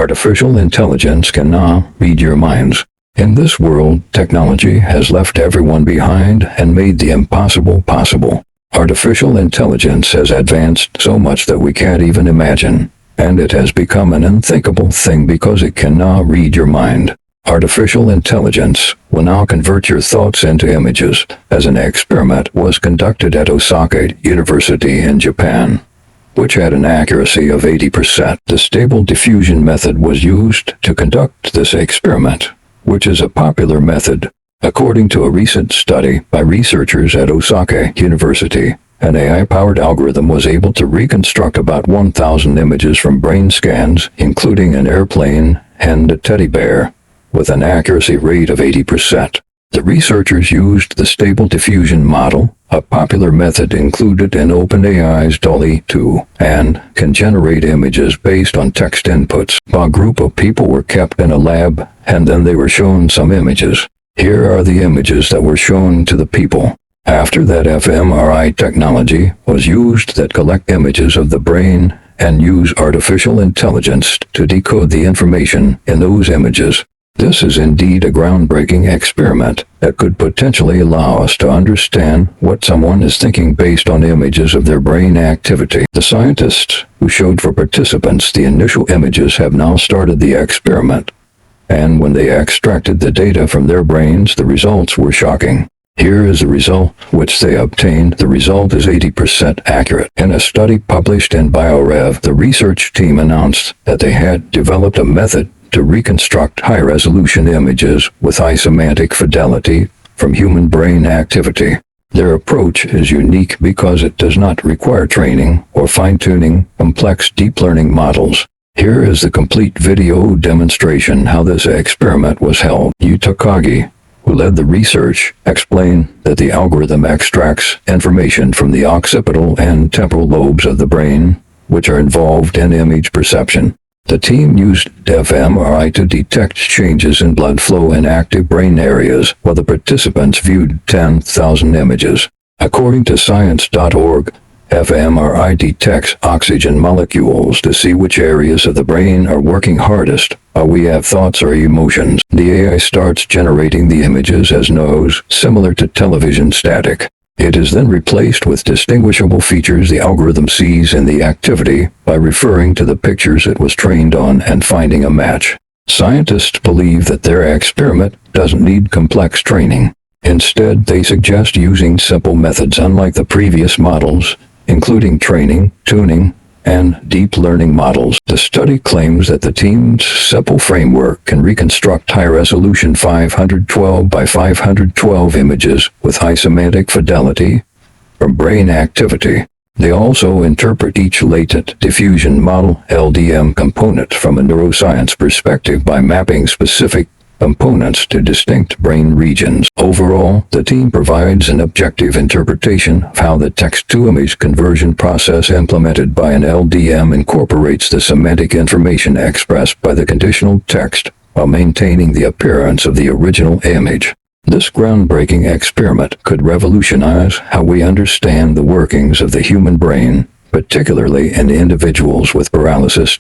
Artificial intelligence can now read your minds. In this world, technology has left everyone behind and made the impossible possible. Artificial intelligence has advanced so much that we can't even imagine, and it has become an unthinkable thing because it can now read your mind. Artificial intelligence will now convert your thoughts into images, as an experiment was conducted at Osaka University in Japan, which had an accuracy of 80%. The Stable Diffusion method was used to conduct this experiment, which is a popular method. According to a recent study by researchers at Osaka University, an AI-powered algorithm was able to reconstruct about 1,000 images from brain scans, including an airplane and a teddy bear, with an accuracy rate of 80%. The researchers used the Stable Diffusion model, a popular method included in OpenAI's DALL-E 2, and can generate images based on text inputs. A group of people were kept in a lab, and then they were shown some images. Here are the images that were shown to the people. After that, fMRI technology was used that collect images of the brain and use artificial intelligence to decode the information in those images. This is indeed a groundbreaking experiment that could potentially allow us to understand what someone is thinking based on images of their brain activity. The scientists who showed for participants the initial images have now started the experiment, and when they extracted the data from their brains, the results were shocking. Here is the result which they obtained. The result is 80% accurate. In a study published in BioRev, the research team announced that they had developed a method to reconstruct high-resolution images with high semantic fidelity from human brain activity. Their approach is unique because it does not require training or fine-tuning complex deep learning models. Here is the complete video demonstration how this experiment was held. Yu Takagi, who led the research, explained that the algorithm extracts information from the occipital and temporal lobes of the brain, which are involved in image perception. The team used fMRI to detect changes in blood flow in active brain areas, while the participants viewed 10,000 images. According to Science.org, fMRI detects oxygen molecules to see which areas of the brain are working hardest, how we have thoughts or emotions. The AI starts generating the images as noise, similar to television static. It is then replaced with distinguishable features the algorithm sees in the activity by referring to the pictures it was trained on and finding a match. Scientists believe that their experiment doesn't need complex training. Instead, they suggest using simple methods unlike the previous models, including training, tuning, and deep learning models. The study claims that the team's simple framework can reconstruct high-resolution 512 by 512 images with high semantic fidelity from brain activity. They also interpret each latent diffusion model (LDM) component from a neuroscience perspective by mapping specific components to distinct brain regions. Overall, the team provides an objective interpretation of how the text-to-image conversion process implemented by an LDM incorporates the semantic information expressed by the conditional text while maintaining the appearance of the original image. This groundbreaking experiment could revolutionize how we understand the workings of the human brain, particularly in individuals with paralysis.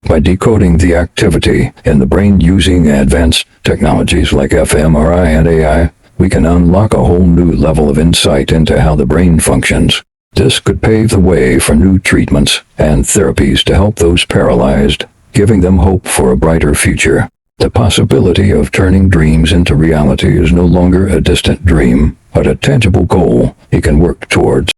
By decoding the activity in the brain using advanced technologies like fMRI and AI, we can unlock a whole new level of insight into how the brain functions. This could pave the way for new treatments and therapies to help those paralyzed, giving them hope for a brighter future. The possibility of turning dreams into reality is no longer a distant dream, but a tangible goal he can work towards.